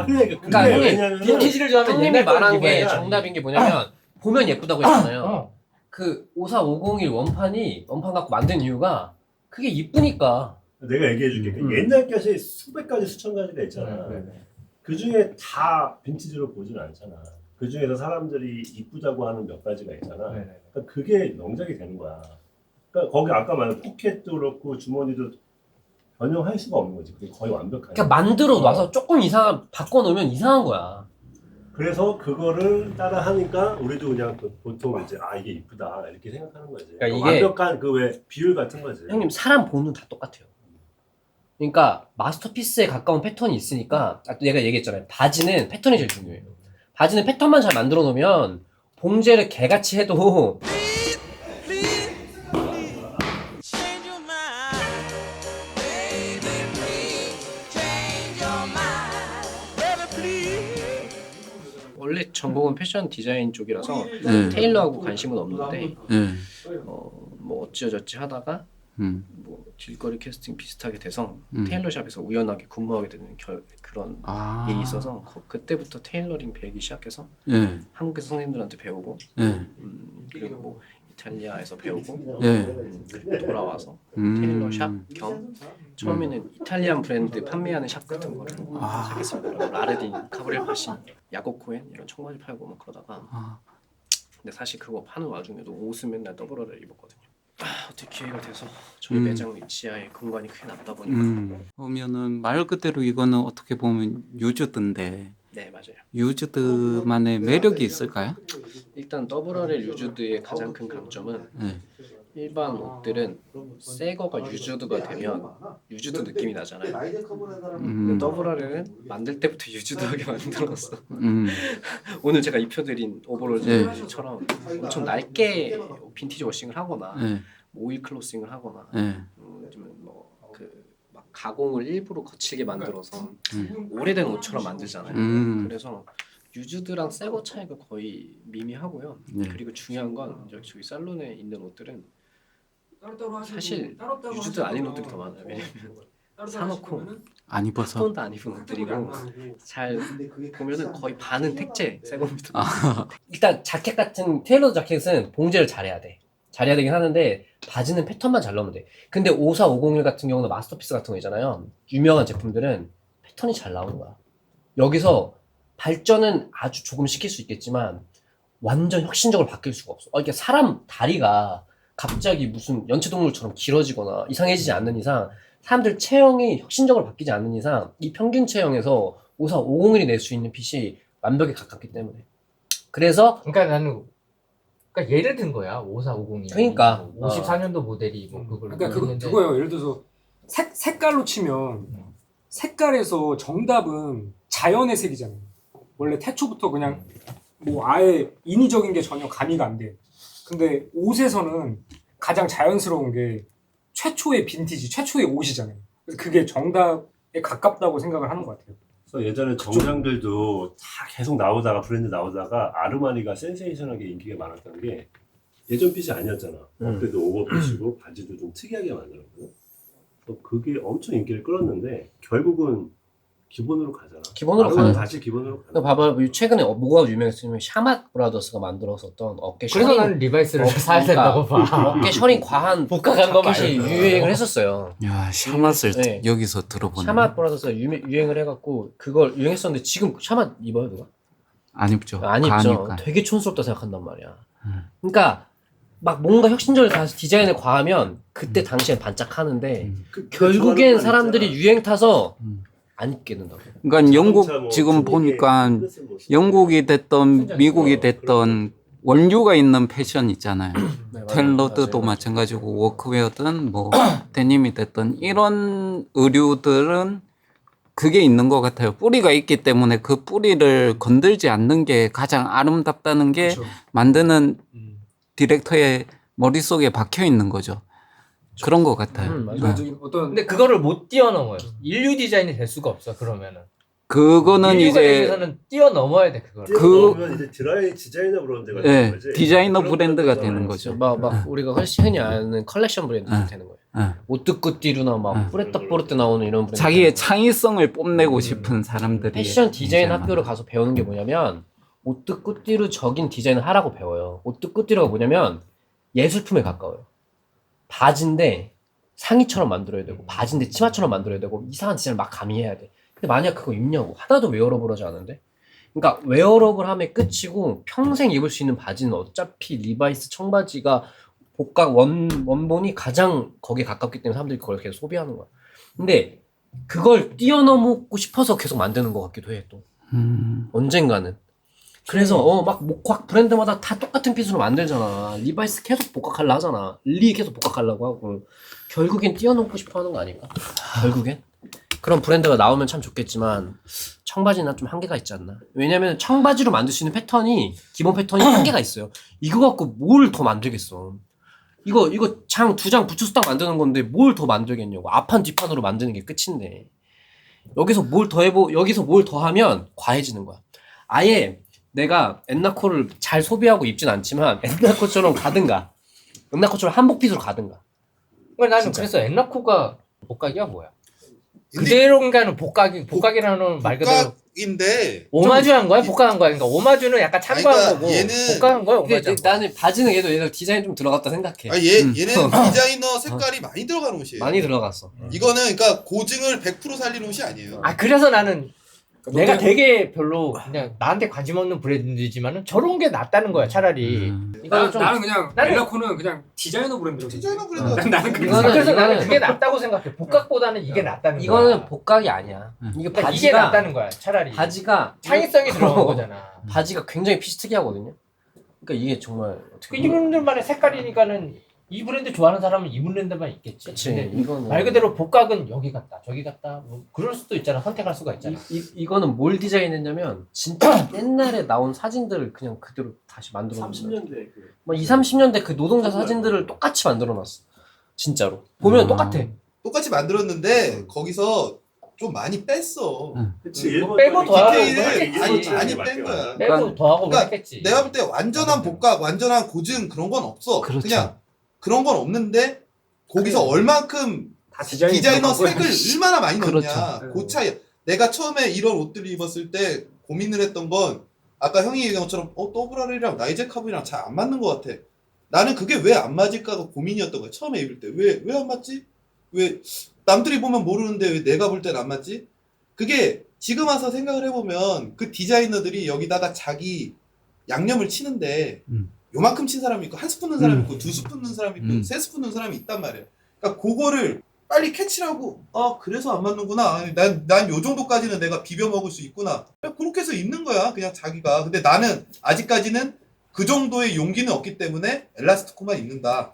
그러니까 형님, 왜냐면 빈티지를 좋아하면 형님이 옛날 걸 말한 게 입어야지. 정답인 게 뭐냐면 보면 예쁘다고 했잖아요. 어. 그 54501 원판 갖고 만든 이유가 그게 이쁘니까. 내가 얘기해줄게. 옛날 것이 수백 가지 수천 가지가 있잖아. 그 중에 다 빈티지로 보진 않잖아. 그 중에서 사람들이 이쁘다고 하는 몇 가지가 있잖아. 그러니까 그게 명작이 되는 거야. 그러니까 거기 아까 말한 포켓도 그렇고 주머니도 변형할 수가 없는 거지. 그게 거의 완벽하니까. 그러니까 만들어 놔서 조금 바꿔놓으면 이상한 거야. 그래서 그거를 따라 하니까 우리도 그냥 보통 이제 이게 이쁘다 이렇게 생각하는 거지. 그러니까 이게 완벽한 그 왜 비율 같은 거지. 형님 사람 보는 다 똑같아요. 그러니까 마스터피스에 가까운 패턴이 있으니까 내가 얘기했잖아요. 바지는 패턴이 제일 중요해요. 바지는 패턴만 잘 만들어 놓으면 봉제를 개같이 해도 원래 전공은 패션 디자인 쪽이라서 테일러하고 관심은 없는데 뭐 어찌어저찌 하다가 뭐 길거리 캐스팅 비슷하게 돼서 테일러샵에서 우연하게 근무하게 되는 그런 일이 있어서 그때부터 테일러링 배우기 시작해서 한국에서 선생님들한테 배우고 그리고 뭐 이탈리아에서 배우고 그리고 돌아와서 테일러샵 겸 처음에는 이탈리안 브랜드 판매하는 샵 같은 거를 하겠습니다. 라르딘, 카브렐 파시, 야곱 코엔 이런 청바지 팔고 막 그러다가 근데 사실 그거 파는 와중에도 옷은 맨날 더블어를 입었거든요. 어떻게 기회가 돼서 저희 매장 지하에 공간이 크게 남다 보니까 보면은 말 그대로 이거는 어떻게 보면 유즈드인데 네 맞아요. 유즈드만의 매력이 있을까요? 일단 더블어렐 유즈드의 가장 큰 강점은 일반 옷들은 새 거가 유즈드가 되면 유즈드 느낌이 나잖아요. 근데 더블어렐은 만들 때부터 유즈드하게 만들었어. 오늘 제가 입혀드린 오버롤처럼 엄청 낡게 빈티지 워싱을 하거나 뭐 오일 클로싱을 하거나 막 가공을 일부러 거칠게 만들어서 오래된 옷처럼 만들잖아요. 그래서 유즈드랑 새 거 차이가 거의 미미하고요. 그리고 중요한 건 저기 살론에 있는 옷들은 사실 유즈드 아닌 옷들이 더 많아요. 왜냐면 사놓고 안 입어서 한 번도 안 입은 옷들이고 잘 보면은 거의 반은 택제 새 겁니다. 일단 자켓 같은 테일러 자켓은 봉제를 잘해야 돼. 잘해야 되긴 하는데 바지는 패턴만 잘 넣으면 돼. 근데 54501 같은 경우는 마스터피스 같은 거 있잖아요. 유명한 제품들은 패턴이 잘 나오는 거야. 여기서 발전은 아주 조금 시킬 수 있겠지만 완전 혁신적으로 바뀔 수가 없어. 이게 사람 다리가 갑자기 무슨 연체동물처럼 길어지거나 이상해지지 않는 이상 사람들 체형이 혁신적으로 바뀌지 않는 이상 이 평균 체형에서 54501이 낼 수 있는 핏이 완벽에 가깝기 때문에 그래서 그러니까 나는 예를 든 거야 5450이. 그러니까 54년도 모델이 뭐 그걸. 그러니까 그거예요. 예를 들어서 색깔로 치면 색깔에서 정답은 자연의 색이잖아요. 원래 태초부터 그냥 뭐 아예 인위적인 게 전혀 가미가 안 돼. 근데 옷에서는 가장 자연스러운 게 최초의 빈티지, 최초의 옷이잖아요. 그래서 그게 정답에 가깝다고 생각을 하는 것 같아요. 그래서 예전에 정장들도 다 계속 나오다가 브랜드 나오다가 아르마니가 센세이션하게 인기가 많았던 게 예전 핏이 아니었잖아. 그래도 오버핏이고 바지도 좀 특이하게 만들었고 그게 엄청 인기를 끌었는데 결국은 기본으로 가잖아. 기본으로 가요. 다시 기본으로 가요. 봐봐 최근에 뭐가 유명했으면 샤맛 브라더스가 만들었었던 어깨 그래서 셔링 나는 리바이스를 사야 된다고 봐. 어깨 셔링 과한 복각한 거 자켓이 유행을 했었어요. 야 샤맛을 네. 여기서 들어보네. 샤맛 브라더스가 유행을 해갖고 그걸 유행했었는데 지금 샤맛 입어요 누가? 안 입죠. 안 입죠. 가니까. 되게 촌스럽다 생각한단 말이야. 그러니까 막 뭔가 혁신적으로 가서 디자인을 과하면 그때 당시엔 반짝하는데 결국엔 사람들이 유행 타서 안 입게 된다고. 그러니까 영국 뭐 지금 중국의 보니까 영국이 됐던 미국이 됐던 원류가 있는 패션 있잖아요. 네, 텔러드도 마찬가지고 워크웨어든 뭐 데님이 됐던 이런 의류들은 그게 있는 것 같아요. 뿌리가 있기 때문에 그 뿌리를 건들지 않는 게 가장 아름답다는 게 그렇죠. 만드는 디렉터의 머릿속에 박혀 있는 거죠. 그런 것 같아요. 맞아요. 어떤 근데 그거를 못 뛰어넘어요. 인류 디자인이 될 수가 없어 그러면은. 그거는 인류가 이제 여기서는 뛰어넘어야 돼 그걸. 그러면 이제 드라이 디자이너 브랜드가 되는 예, 거지. 디자이너 그런 브랜드가 브랜드가 되는 아니지. 거죠. 막 우리가 흔히 아는 컬렉션 브랜드 되는 거예요. 오뜨꾸띠루나 막 뿌레떡뽀르떼 나오는 이런 브랜드. 자기의 창의성을 뽐내고 싶은 사람들이 패션 디자인 이제 학교를 가서 배우는 게 뭐냐면 오뜨꾸띠루 적인 디자인을 하라고 배워요. 오뜨꾸띠루가 뭐냐면 예술품에 가까워요. 바지인데 상의처럼 만들어야 되고 바지인데 치마처럼 만들어야 되고 이상한 디자인을 막 가미해야 돼. 근데 만약 그거 입냐고. 하나도 웨어러블하지 않은데. 그러니까 웨어러블함의 끝이고 평생 입을 수 있는 바지는 어차피 리바이스 청바지가 복각 원본이 가장 거기에 가깝기 때문에 사람들이 그걸 계속 소비하는 거야. 근데 그걸 뛰어넘고 싶어서 계속 만드는 것 같기도 해 또. 언젠가는. 그래서 막 목각 브랜드마다 다 똑같은 핏으로 만들잖아. 리바이스 계속 복각하려 하잖아. 리 계속 복각하려고 하고. 결국엔 뛰어넘고 싶어 하는 거 아닌가? 결국엔? 그런 브랜드가 나오면 참 좋겠지만 청바지는 좀 한계가 있지 않나? 왜냐면 청바지로 만들 수 있는 패턴이 기본 패턴이 한계가 있어요. 이거 갖고 뭘 더 만들겠어? 이거 장 두 장 부츠스 딱 만드는 건데 뭘 더 만들겠냐고. 앞판 뒷판으로 만드는 게 끝인데 여기서 뭘 더 하면 과해지는 거야. 아예 내가 엔나코를 잘 소비하고 입진 않지만 엔나코처럼 가든가 엔나코처럼 한복핏으로 가든가. 그러니까 나는 그래서 엔나코가 복각이야 뭐야? 그대로인가는 복각이라는 말 그대로 복각인데 오마주한 거야? 복각한 거야? 그러니까 오마주는 약간 참고한 그러니까 거고 얘는- 복각한 거야? 근데 오마주한 거야? 나는 바지는 얘도 디자인 좀 들어갔다 생각해. 얘는 디자이너 색깔이 많이 들어가는 옷이에요. 많이 들어갔어. 이거는 그러니까 고증을 100% 살리는 옷이 아니에요. 아 그래서 나는 내가 되게 별로 그냥 나한테 관심 없는 브랜드지만은 저런 게 낫다는 거야 차라리. 이거는 좀 나는 그냥 나는- 멜라코는 그냥 디자이너 브랜드로 디자이너 브랜드 나는 그게 이거는- 그래서 나는 이거는- 그게 낫다고 생각해. 복각보다는 이게 낫다는 거야. 이거는 복각이 아니야. 이게 그러니까 이게 바지가 낫다는 거야 차라리. 바지가 창의성이 들어간 거잖아. 바지가 굉장히 핏이 특이하거든요. 그러니까 이게 정말 그 어떻게 이분들만의 색깔이니까는 이 브랜드 좋아하는 사람은 이 브랜드만 있겠지. 그치. 근데 이거는 말 그대로 복각은 여기 같다 저기 같다 뭐 그럴 수도 있잖아. 선택할 수가 있잖아. 이거는 뭘 디자인했냐면 진짜 옛날에 나온 사진들을 그냥 그대로 다시 만들어 놨어. 30년대 그 뭐 20, 30년대 그 노동자 사진들을 똑같이 만들어 놨어. 진짜로. 보면 똑같아. 똑같이 만들었는데 거기서 좀 많이 뺐어. 그치 뭐 일본 빼고 더하고 디테일을 그랬겠지. 많이 뺀 거야. 빼고 더하고 그러니까 그랬겠지. 내가 볼 때 완전한 복각, 완전한 고증 그런 건 없어. 그렇죠. 그냥 그런 건 없는데 거기서 얼만큼 다 디자인이 디자이너 들어간 거야. 색을 얼마나 많이 넣냐. 그렇죠. 그 차이. 내가 처음에 이런 옷들을 입었을 때 고민을 했던 건 아까 형이 얘기한 것처럼 더블R이랑 나이제 카브이랑 잘 안 맞는 것 같아. 나는 그게 왜 안 맞을까가 고민이었던 거야. 처음에 입을 때. 왜 안 맞지? 왜 남들이 보면 모르는데 왜 내가 볼 땐 안 맞지? 그게 지금 와서 생각을 해보면 그 디자이너들이 여기다가 자기 양념을 치는데 요만큼 친 사람이 있고 한 스푼 넣은 사람이 있고 두 스푼 넣은 사람이 있고 세 스푼 넣은 사람이 있단 말이야. 그러니까 그거를 빨리 캐치하고 그래서 안 맞는구나. 난 요 정도까지는 내가 비벼 먹을 수 있구나. 그냥 그렇게 해서 입는 거야. 그냥 자기가. 근데 나는 아직까지는 그 정도의 용기는 없기 때문에 엘라스티코만 입는다.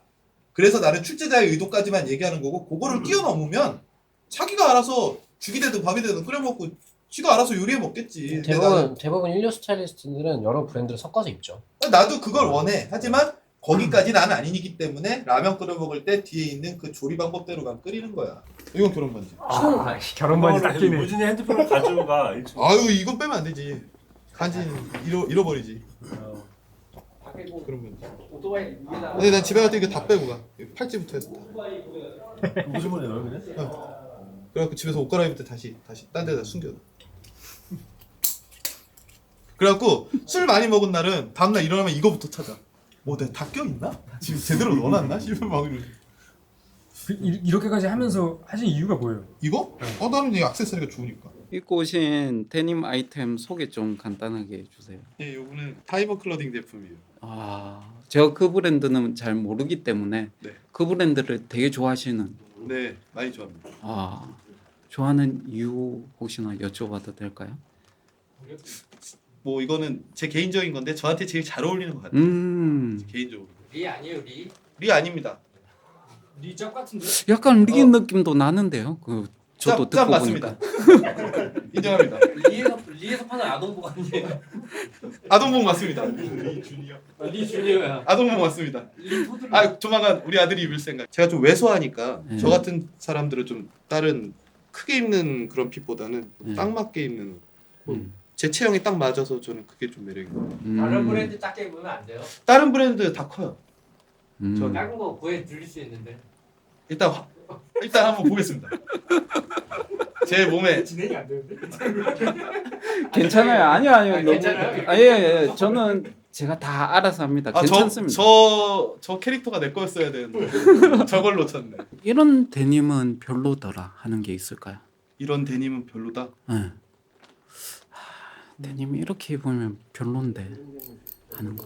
그래서 나는 출제자의 의도까지만 얘기하는 거고 그거를 뛰어넘으면 자기가 알아서 죽이 되든 밥이 되든 끓여 먹고 지가 알아서 요리해 먹겠지. 근데 대부분 인류 스타일리스트들은 여러 브랜드를 섞어서 입죠. 나도 그걸 원해. 하지만 거기까지 나는 아니기 때문에 라면 끓여 먹을 때 뒤에 있는 그 조리 방법대로만 끓이는 거야. 이건 결혼 반지. 결혼 반지 딱 끼네. 우진이 핸드폰을 가져가. 아유 이거 빼면 안 되지. 간지 잃어버리지. 그런 반지. 근데 난 집에 갈 때 이거 다 빼고 가. 팔찌부터 해서 다. 무슨 말이야 너 그냥? 그래갖고 집에서 옷 갈아입을 때 다시 딴 데다 숨겨놔. 그래갖고 술 많이 먹은 날은 다음날 일어나면 이거부터 찾아. 뭐 내가 다 껴있나? 지금 제대로 넣어놨나? 실물망이를. 이렇게까지 하면서 하신 이유가 뭐예요? 이거? 나는 이 액세서리가 좋으니까. 입고 오신 데님 아이템 소개 좀 간단하게 해주세요. 예, 요거는 타이머 클로딩 제품이에요. 제가 그 브랜드는 잘 모르기 때문에 네. 그 브랜드를 되게 좋아하시는. 네, 많이 좋아합니다. 좋아하는 이유 혹시나 여쭤봐도 될까요? 뭐 이거는 제 개인적인 건데 저한테 제일 잘 어울리는 것 같아요. 개인적으로. 리 아니에요 리? 리 아닙니다. 리짭 같은데? 약간 리 느낌도 나는데요. 저도 짭 듣고 맞습니다. 보니까. 인정합니다. 리에서 파는 아동복 아니에요? 아동복 맞습니다. 리 주니어야. 아동복 맞습니다. 조만간 우리 아들이 입을 생각. 제가 좀 왜소하니까 네. 저 같은 사람들은 좀 다른 크게 입는 그런 핏보다는 딱 맞게 입는 제 체형이 딱 맞아서 저는 그게 좀 매력인 것 같아요. 다른 브랜드 작게 입으면 안 돼요? 다른 브랜드 다 커요. 저 작은 거 구해 드릴 수 있는데. 일단 한번 보겠습니다. 제 몸에 진행이 안 되는데. 괜찮아요. 아니요. 너무- 괜찮아요? 예. 저는 제가 다 알아서 합니다. 괜찮습니다. 저 캐릭터가 내 거였어야 되는데 저걸 놓쳤네. 이런 데님은 별로더라 하는 게 있을까요? 이런 데님은 별로다. 네. 데님이 이렇게 입으면 별론데 하는 거.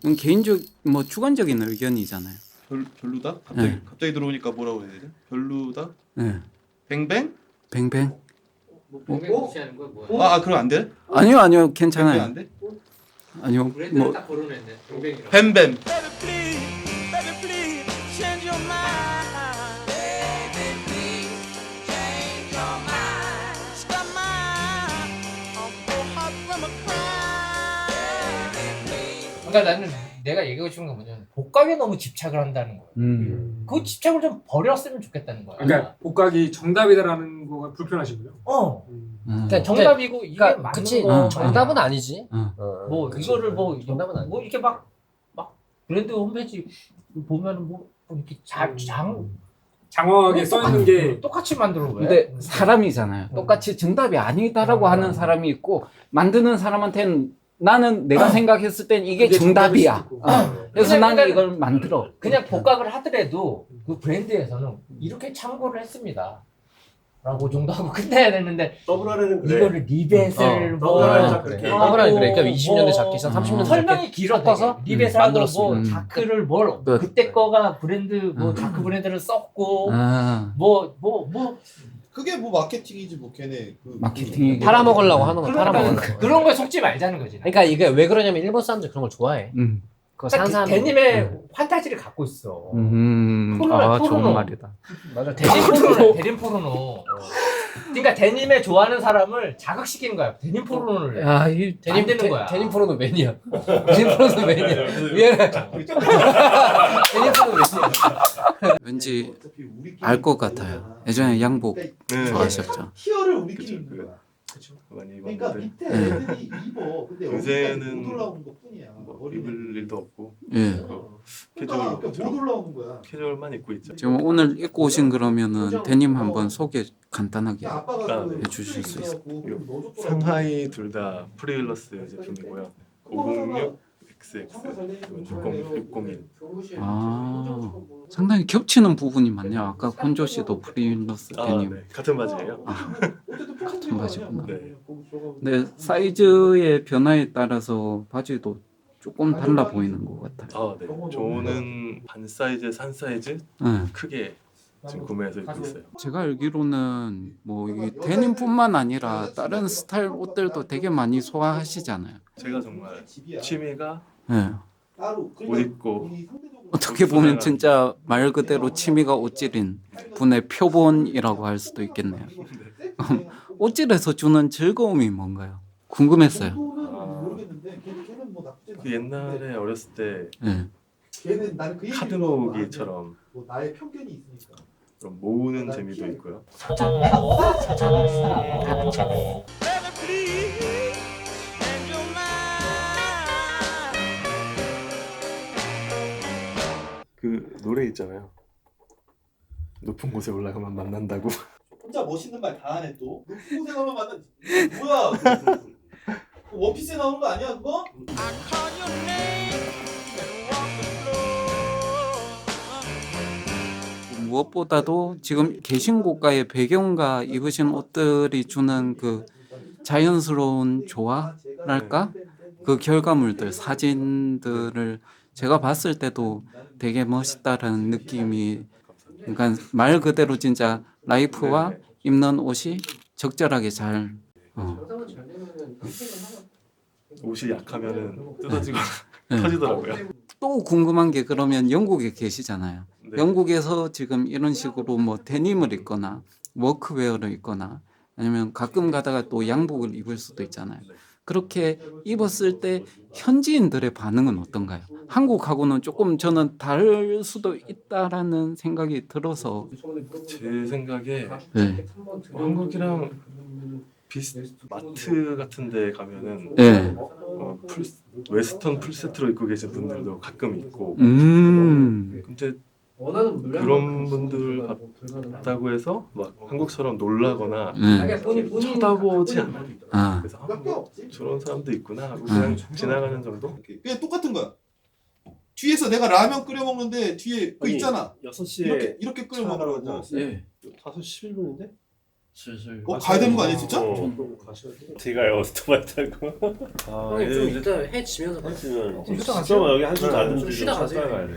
이건 개인적 뭐 주관적인 의견이잖아요. 별로다? 네. 갑자기 들어오니까 뭐라고 해야 되지? 별로다? 네. 뱅뱅? 뱅뱅. 뭐 뱅뱅 무시하는 거야 뭐야? 아 그럼 안 돼? 아니요 뱅뱅 괜찮아요. 안 돼? 아니요 브랜드를 뭐 딱 고르냈네. 뱅뱅이라고. 뱀뱀. Baby, please, change your mind. Baby, please, change your mind. Stop mine. I'm so hot from a crime. 그러니까 나는 내가 얘기하고 싶은 건 뭐냐면 복각에 너무 집착을 한다는 거야. 그 집착을 좀 버렸으면 좋겠다는 거야. 그러니까 복각이 정답이다라는 거가 불편하시고요. 그러니까 정답이고 이게 그러니까 맞는 그치. 거 정답은 아니지. 뭐 그치. 이거를 뭐 정답은 아니지. 뭐 이렇게 막 브랜드 홈페이지 보면은 뭐 이렇게 장황하게 써 있는 게 똑같이 만들어 왜? 근데 사람이잖아요. 똑같이 정답이 아니다라고 하는 사람이 있고 만드는 사람한테는 나는 내가 생각했을 땐 이게 정답이야. 그래서 그냥 나는 이걸 만들어. 그냥 복각을 하더라도 그 브랜드에서는 이렇게 참고를 했습니다. 라고 정도 하고 끝내야 되는데 더블R은 그래. 이거를 리벳을 더블R은 그렇게. 더블R은 그래. 그러니까 20년대 자켓이나 30년대 설명이 길어 섞어서 리벳을 하고 뭐 만들었습니다. 자크를 뭘 그때 거가 브랜드 뭐 자크 브랜드를 썼고 뭐 그게 뭐 마케팅이지 뭐 걔네 그 마케팅이 팔아먹으려고 하는 거 팔아먹는 거. 그런 거에 속지 말자는 거지. 그러니까 이게 왜 그러냐면 일본 사람들 그런 걸 좋아해. 그거 사는 그러니까 사람 데님의 판타지를 갖고 있어. 아 좋은 말이다. 맞아. 데님 포르노. 그러니까 데님에 좋아하는 사람을 자극시키는 거야. 데님 포르노를. 야, 이 데님 만드는 거야. 데님 프로는 매니아. 데님 프로는 매니아. 미안해. 데님 프로는 매니아. 왠지 알 것 같아요. 예전에 양복 좋아하셨죠? 티어를 우리끼리 입는 거야. 많이 그러니까 입었는데 밑에 애들이 입어. 근데 요새는 못 올라오는 것뿐이야. 뭐 입을 일도 없고 예. 캐주얼 못 올라오는 거야. 캐주얼만 입고 있죠. 지금 오늘 입고 오신 그러면은 데님 한번 소개 간단하게 아빠가 해주실 수 있어요? 상하이 둘 다 프리윌러스 제품이고요. 506 XX 601. 아 상당히 겹치는 부분이 많네요. 아까 곤조 씨도 프리윌러스 데님 네. 같은 바지예요. 같은 바지구나. 네. 근데 사이즈의 변화에 따라서 바지도 조금 달라 보이는 것 같아요. 네. 저는 반 사이즈, 산 사이즈 네. 크게 지금 구매해서 입고 있어요. 제가 알기로는 뭐 이 데님뿐만 아니라 다른 스타일 옷들도 되게 많이 소화하시잖아요. 제가 정말 취미가 네. 옷 입고 어떻게 보면 진짜 말 그대로 취미가 옷질인 분의 표본이라고 할 수도 있겠네요. 옷질에서 주는 즐거움이 뭔가요? 궁금했어요. 그 옛날에 어렸을 때 네. 카드 모으기처럼 뭐 나의 편견이 있으니까. 그런 모으는 재미도 있고요. Baby, please, change your mind. 그 노래 있잖아요. 높은 곳에 올라가면 만난다고. 혼자 멋있는 말 다 하네 또. 높은 곳에 가면 만난 뭐야? 원피스에 나오는 거 아니야 그거? I call your name and walk the floor. 무엇보다도 지금 계신 곳과의 배경과 입으신 옷들이 주는 그 자연스러운 조화랄까? 그 결과물들, 사진들을 제가 봤을 때도 되게 멋있다라는 느낌이, 그러니까 말 그대로 진짜 라이프와 입는 옷이 적절하게 잘 옷이 약하면은 뜯어지고 네. 터지더라고요. 또 궁금한 게 그러면 영국에 계시잖아요. 네. 영국에서 지금 이런 식으로 뭐 데님을 입거나 워크웨어를 입거나 아니면 가끔 가다가 또 양복을 입을 수도 있잖아요. 그렇게 입었을 때 현지인들의 반응은 어떤가요? 한국하고는 조금 저는 다를 수도 있다라는 생각이 들어서. 제 생각에 네. 한국이랑 마트 같은 데 가면은 네. 웨스턴 풀세트로 입고 계신 분들도 가끔 있고 근데 그런 분들 같다고 해서 막 한국처럼 놀라거나 쳐다보지 않아요. 그래서 저런 사람도 있구나 하고 그냥 지나가는 정도? 그냥 똑같은 거야. 뒤에서 내가 라면 끓여 먹는데 뒤에 그 있잖아. 6시에 이렇게 끓여 먹으라고. 네. 5시 11분인데? 슬슬 가야 되는 거 아니야 진짜? 제가 오토바이 타고 형님 좀 일단 해 지면서 진짜 여기 한 시간 안 쉬다 가세요.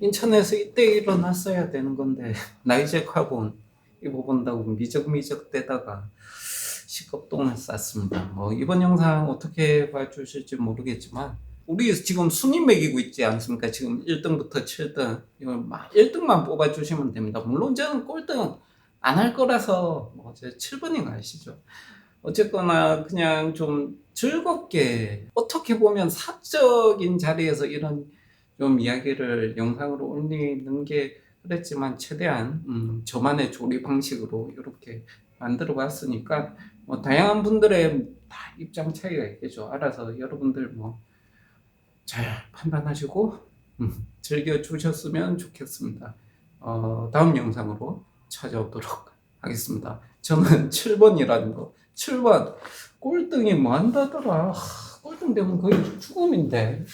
인천에서 이때 일어났어야 되는 건데 나이잭하고 입어본다고 미적미적 대다가 시겁동을 쌌습니다. 뭐 이번 영상 어떻게 봐주실지 모르겠지만 우리 지금 순위 매기고 있지 않습니까? 지금 1등부터 7등 이걸 1등만 뽑아주시면 됩니다. 물론 저는 꼴등 안 할 거라서 뭐 제 7번인가 아시죠? 어쨌거나 그냥 좀 즐겁게 어떻게 보면 사적인 자리에서 이런 좀 이야기를 영상으로 올리는 게 그랬지만 최대한 저만의 조리 방식으로 이렇게 만들어 봤으니까 뭐 다양한 분들의 다 입장 차이가 있겠죠. 알아서 여러분들 뭐 잘 판단하시고 즐겨 주셨으면 좋겠습니다. 다음 영상으로 찾아오도록 하겠습니다. 저는 7번이라는 거 7번 꼴등이 뭐 한다더라. 꼴등 되면 거의 죽음인데